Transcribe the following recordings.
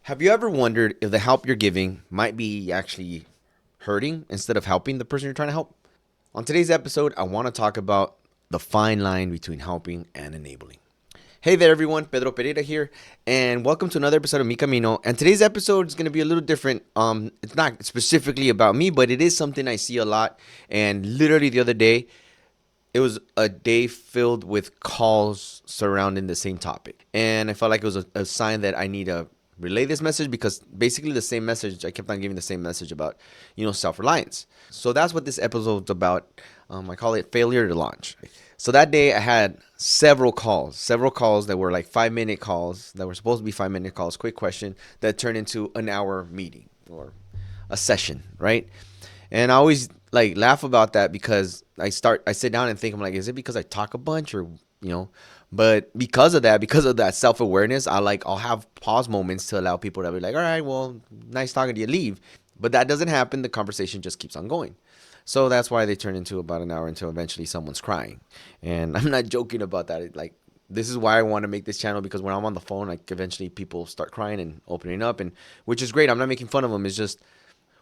Have you ever wondered if the help you're giving might be actually hurting instead of helping the person you're trying to help? On today's episode, I want to talk about the fine line between helping and enabling. Hey there, everyone. Pedro Pereira here, and welcome to another episode of Mi Camino. And today's episode is going to be a little different. It's not specifically about me, but it is something I see a lot. And literally the other day, it was a day filled with calls surrounding the same topic. And I felt like it was a sign that I need to relay this message because basically the same message, I kept on giving the same message about, self-reliance. So that's what this episode's about. I call it failure to launch. So that day I had several calls that were like 5 minute calls that were supposed to be 5 minute calls, quick question that turned into an hour meeting or a session, right? And I always like laugh about that because I sit down and think, I'm like, is it because I talk a bunch or, but because of that self-awareness, I'll have pause moments to allow people to be like, all right, well, nice talking to you, leave. But that doesn't happen. The conversation just keeps on going. So that's why they turn into about an hour until eventually someone's crying. And I'm not joking about that. This is why I want to make this channel, because when I'm on the phone, like eventually people start crying and opening up, and which is great. I'm not making fun of them. It's just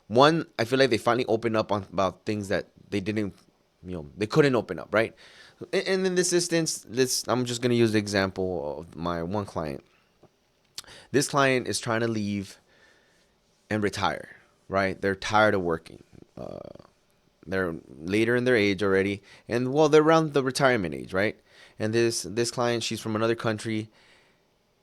one, I feel like they finally opened up on about things that they didn't, they couldn't open up, right? And in this instance, I'm just gonna use the example of my one client. This client is trying to leave and retire, right? They're tired of working. They're later in their age already, and well, they're around the retirement age, right? And this client, she's from another country,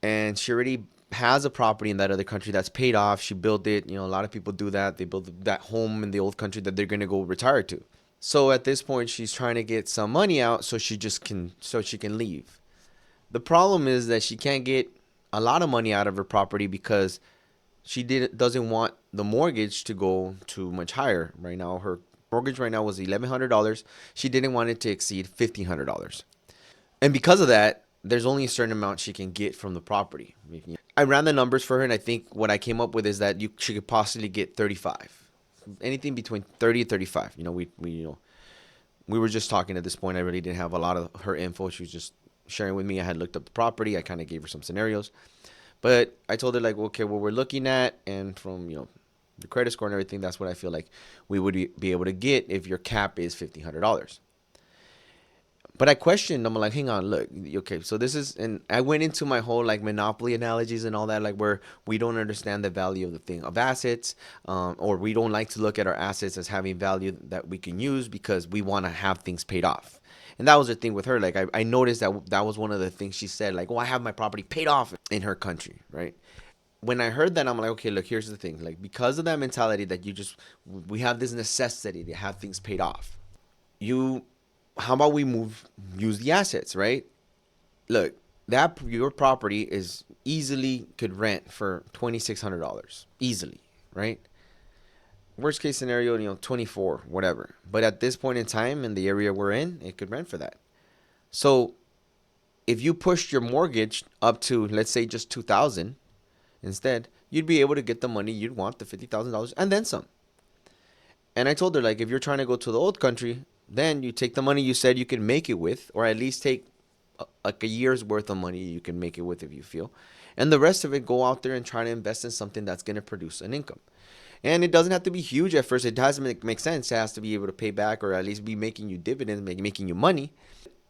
and she already has a property in that other country that's paid off. She built it. A lot of people do that. They build that home in the old country that they're gonna go retire to. So at this point, she's trying to get some money out so she can leave. The problem is that she can't get a lot of money out of her property because doesn't want the mortgage to go too much higher. Right now, her mortgage right now was $1,100. She didn't want it to exceed $1,500. And because of that, there's only a certain amount she can get from the property. I ran the numbers for her, and I think what I came up with is that she could possibly get 35, anything between 30 and 35. We were just talking at this point. I really didn't have a lot of her info. She was just sharing with me. I had looked up the property. I kind of gave her some scenarios, but I told her like, okay, what we're looking at, and from the credit score and everything, that's what I feel like we would be able to get if your cap is $1,500. But I questioned. I'm like, hang on, look, okay. So this is, and I went into my whole like monopoly analogies and all that, like where we don't understand the value of the thing of assets, or we don't like to look at our assets as having value that we can use because we want to have things paid off. And that was the thing with her. Like I noticed that was one of the things she said. Like, oh, I have my property paid off in her country, right? When I heard that, I'm like, okay, look, here's the thing. Like, because of that mentality that we have this necessity to have things paid off. You How about we use the assets, right? Look, that your property is easily could rent for $2,600 easily, right? Worst case scenario, 24, whatever. But at this point in time in the area we're in, it could rent for that. So if you pushed your mortgage up to, let's say, just 2,000 instead, you'd be able to get the money you'd want, the $50,000, and then some. And I told her, like, if you're trying to go to the old country, then you take the money you said you can make it with, or at least take like a year's worth of money you can make it with if you feel. And the rest of it, go out there and try to invest in something that's going to produce an income. And it doesn't have to be huge at first. It has to make sense. It has to be able to pay back, or at least be making you dividends, making you money.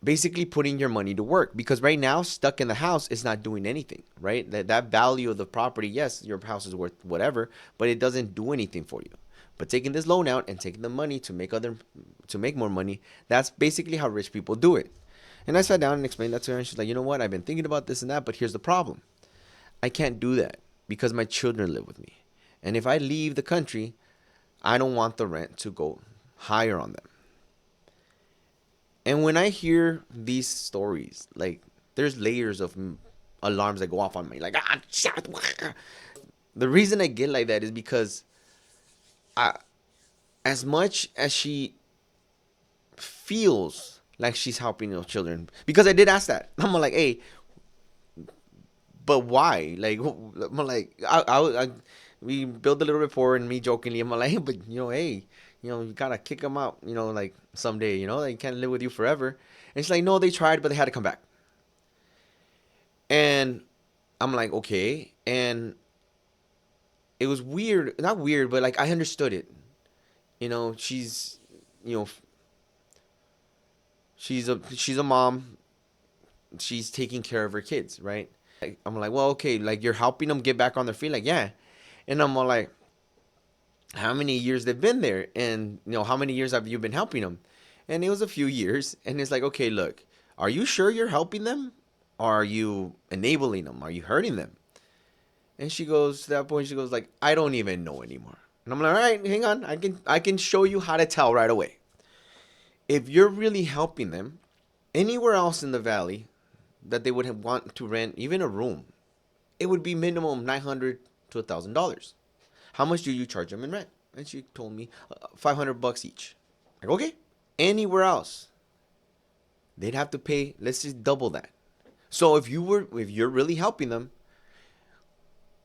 Basically putting your money to work, because right now, stuck in the house is not doing anything, right? That value of the property, yes, your house is worth whatever, but it doesn't do anything for you. But taking this loan out and taking the money to make more money, that's basically how rich people do it. And I sat down and explained that to her, and she's like, you know what? I've been thinking about this and that, but here's the problem. I can't do that because my children live with me. And if I leave the country, I don't want the rent to go higher on them. And when I hear these stories, like, there's layers of alarms that go off on me. Like, shit. The reason I get like that is because as much as she feels like she's helping those children, because I did ask that. I'm like, hey, but why? Like, I'm like, we built a little rapport, and me jokingly, I'm like, hey, but hey, you gotta kick them out, like someday, they can't live with you forever. And she's like, no, they tried, but they had to come back. And I'm like, okay. And it was weird, not weird, but like I understood it. She's, you know, she's a mom. She's taking care of her kids, right? Like, I'm like, well, okay, like you're helping them get back on their feet, like yeah, and I'm all like, how many years they've been there, and how many years have you been helping them? And it was a few years, and it's like, okay, look, are you sure you're helping them? Or are you enabling them? Are you hurting them? And she goes to that point, she goes like, I don't even know anymore. And I'm like, all right, hang on, I can show you how to tell right away. If you're really helping them, anywhere else in the valley that they would have want to rent even a room, it would be minimum $900 to $1,000. How much do you charge them in rent? And she told me $500 each. Like, okay. Anywhere else, they'd have to pay, let's just double that. So if you're really helping them,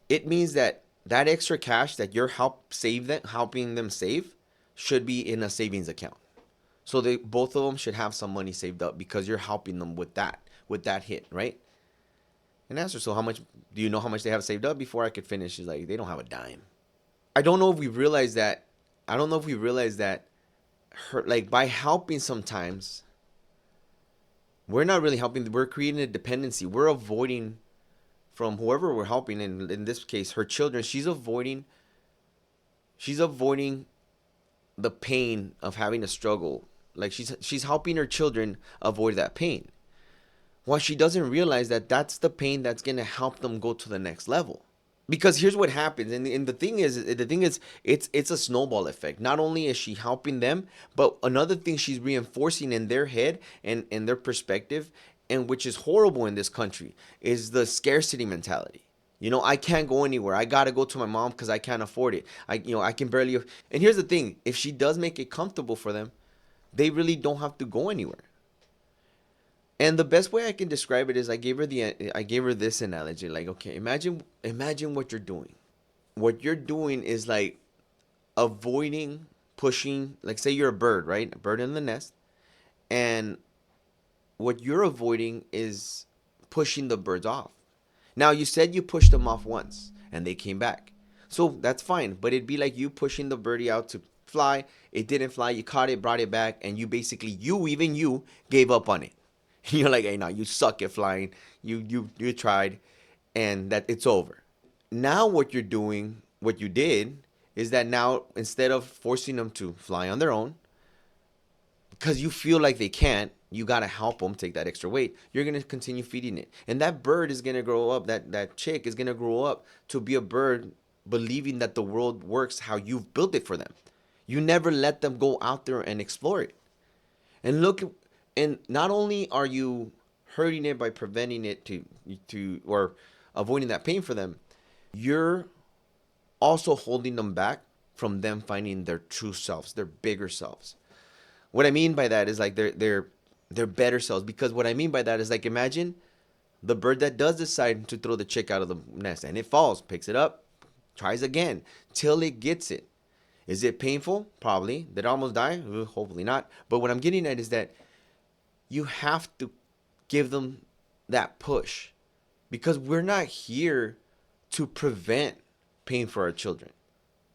it means that that extra cash that you're helping them save should be in a savings account. So they both of them should have some money saved up because you're helping them with that hit, right? And asked her, so how much do you know how much they have saved up? Before I could finish, she's like, they don't have a dime. I don't know if we realize that. I don't know if we realize that her, like, by helping sometimes, we're not really helping. We're creating a dependency. We're avoiding from whoever we're helping. And in this case, her children. She's avoiding. She's avoiding the pain of having a struggle. Like she's helping her children avoid that pain. While she doesn't realize that that's the pain that's gonna help them go to the next level. Because here's what happens, and the thing is it's a snowball effect. Not only is she helping them, but another thing she's reinforcing in their head and their perspective, and which is horrible in this country, is the scarcity mentality. I can't go anywhere. I gotta go to my mom because I can't afford it. I can barely. And here's the thing: if she does make it comfortable for them, they really don't have to go anywhere. And the best way I can describe it is I gave her this analogy. Like, okay, imagine what you're doing. What you're doing is like avoiding pushing. Like, say you're a bird, right? A bird in the nest, and what you're avoiding is pushing the birds off. Now, you said you pushed them off once and they came back. So that's fine. But it'd be like you pushing the birdie out to fly. It didn't fly. You caught it, brought it back, and even you gave up on it. You're like, hey, no, you suck at flying. You tried, and that it's over. Now what you did is that now instead of forcing them to fly on their own, because you feel like they can't, you gotta help them take that extra weight. You're gonna continue feeding it, and that bird is gonna grow up. That chick is gonna grow up to be a bird, believing that the world works how you've built it for them. You never let them go out there and explore it. And look, and not only are you hurting it by preventing it to or avoiding that pain for them, you're also holding them back from them finding their true selves, their bigger selves. What I mean by that is like their better selves. Because what I mean by that is like, imagine the bird that does decide to throw the chick out of the nest and it falls, picks it up, tries again till it gets it. Is it painful? Probably. Did it almost die? Hopefully not. But what I'm getting at is that you have to give them that push, because we're not here to prevent pain for our children.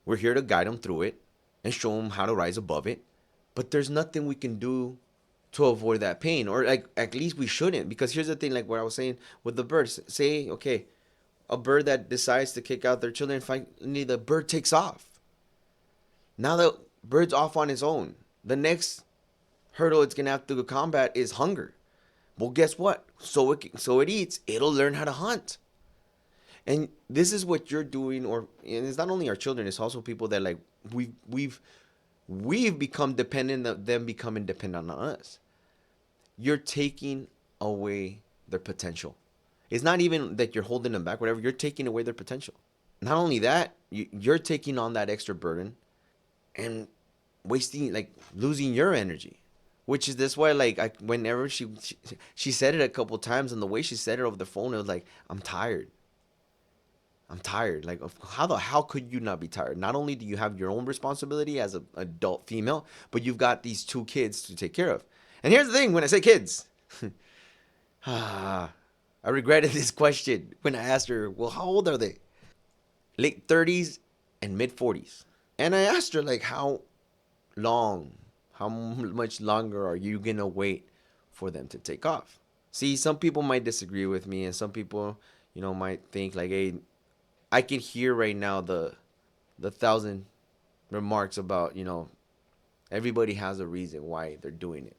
We're here to guide them through it and show them how to rise above it. But there's nothing we can do to avoid that pain, or like at least we shouldn't. Because here's the thing, like what I was saying with the birds. Say, okay, a bird that decides to kick out their children, finally the bird takes off. Now the bird's off on its own. The next hurdle it's gonna have to combat is hunger. Well, guess what? So it eats. It'll learn how to hunt. And this is what you're doing, and it's not only our children. It's also people that like we've become dependent of them becoming dependent on us. You're taking away their potential. It's not even that you're holding them back, whatever. You're taking away their potential. Not only that, you're taking on that extra burden and wasting, like losing your energy. Which is this why, like, whenever she said it a couple times, and the way she said it over the phone, it was like, I'm tired. I'm tired. Like, how could you not be tired? Not only do you have your own responsibility as an adult female, but you've got these two kids to take care of. And here's the thing: when I say kids, I regretted this question when I asked her, "Well, how old are they?" Late 30s and mid 40s. And I asked her, like, long, how much longer are you going to wait for them to take off? See, some people might disagree with me, and some people, might think, like, hey, I can hear right now the thousand remarks about, everybody has a reason why they're doing it.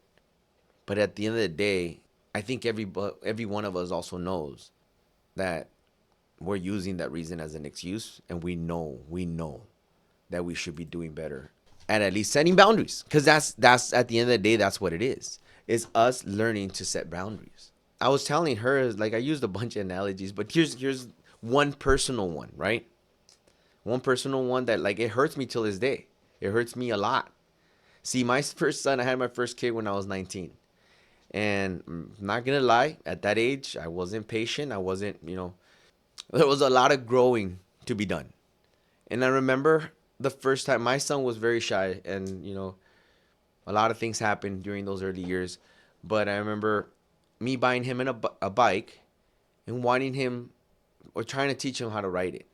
But at the end of the day, I think every one of us also knows that we're using that reason as an excuse, and we know that we should be doing better at least setting boundaries, because that's at the end of the day, that's what it is. It's us learning to set boundaries. I was telling her, like, I used a bunch of analogies, but here's one personal one, right? One personal one that, like, it hurts me till this day. It hurts me a lot. See, my first son, I had my first kid when I was 19. And I'm not gonna lie, at that age, I wasn't patient. I wasn't, there was a lot of growing to be done. And I remember the first time my son was very shy, and a lot of things happened during those early years. But I remember me buying him a bike and wanting him, or trying to teach him how to ride it.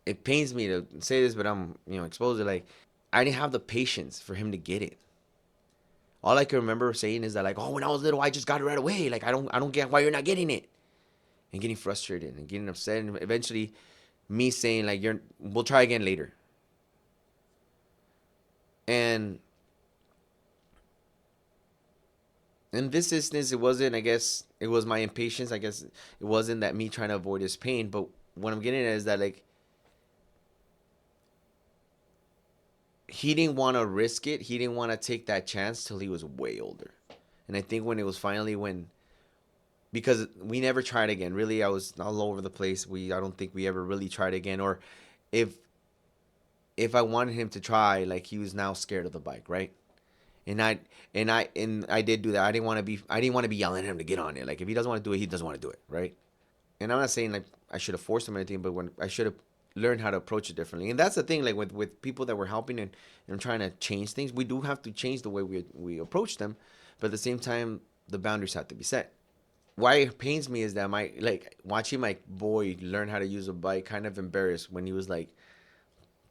It pains me to say this, but I'm exposed to, like, I didn't have the patience for him to get it. All I can remember saying is that, like, oh, when I was little, I just got it right away. Like, I don't get why you're not getting it, and getting frustrated and getting upset, and eventually me saying, like, we'll try again later. And in this instance, it wasn't, I guess, it was my impatience. I guess it wasn't that me trying to avoid his pain, but what I'm getting at is that, like, he didn't want to risk it. He didn't want to take that chance till he was way older. And I think when it was finally because we never tried again. Really, I was all over the place. I don't think we ever really tried again. Or if I wanted him to try, like, he was now scared of the bike, right? And I did do that. I didn't want to be yelling at him to get on it. Like, if he doesn't want to do it, he doesn't want to do it, right? And I'm not saying, like, I should have forced him or anything, but when I should have learned how to approach it differently. And that's the thing, like, with people that we're helping and trying to change things, we do have to change the way we approach them, but at the same time, the boundaries have to be set. Why it pains me is that watching my boy learn how to use a bike, kind of embarrassed when he was like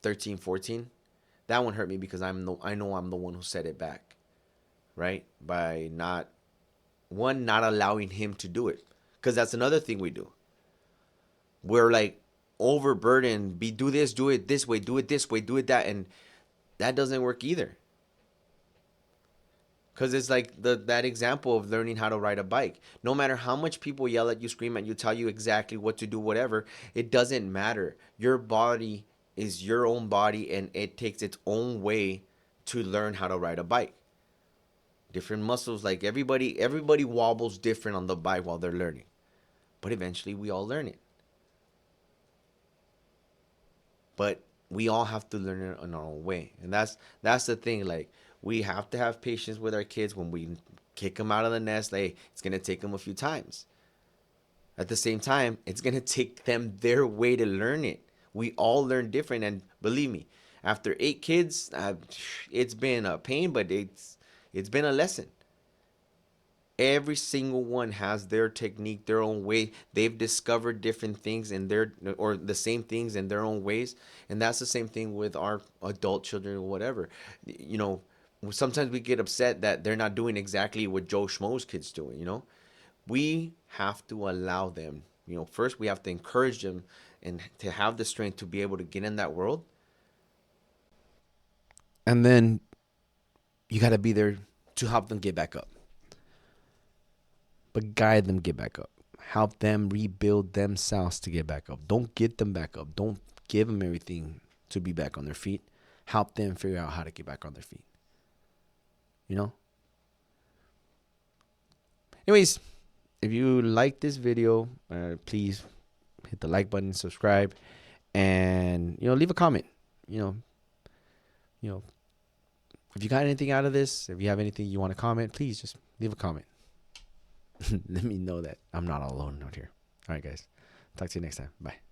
13, 14. That one hurt me because I know I'm the one who set it back, right? By not allowing him to do it. Because that's another thing we do. We're, like, overburdened. Do this, do it this way, do it this way, do it that. And that doesn't work either. Because it's like that example of learning how to ride a bike. No matter how much people yell at you, scream at you, tell you exactly what to do, whatever, it doesn't matter. Your body is your own body, and it takes its own way to learn how to ride a bike. Different muscles, like, everybody wobbles different on the bike while they're learning. But eventually we all learn it. But we all have to learn it in our own way. And that's the thing. Like, we have to have patience with our kids when we kick them out of the nest. Like, it's going to take them a few times. At the same time, it's going to take them their way to learn it. We all learn different. And believe me, after 8 kids, it's been a pain, but it's been a lesson. Every single one has their technique, their own way. They've discovered different things or the same things in their own ways. And that's the same thing with our adult children or whatever. Sometimes we get upset that they're not doing exactly what Joe Schmo's kids doing. We have to allow them. First we have to encourage them and to have the strength to be able to get in that world. And then you got to be there to help them get back up. But guide them get back up. Help them rebuild themselves to get back up. Don't get them back up. Don't give them everything to be back on their feet. Help them figure out how to get back on their feet. Anyways, if you like this video, please hit the like button, subscribe, and leave a comment. If you got anything out of this, if you have anything you want to comment, please just leave a comment. Let me know that I'm not alone out here. All right, guys. Talk to you next time. Bye.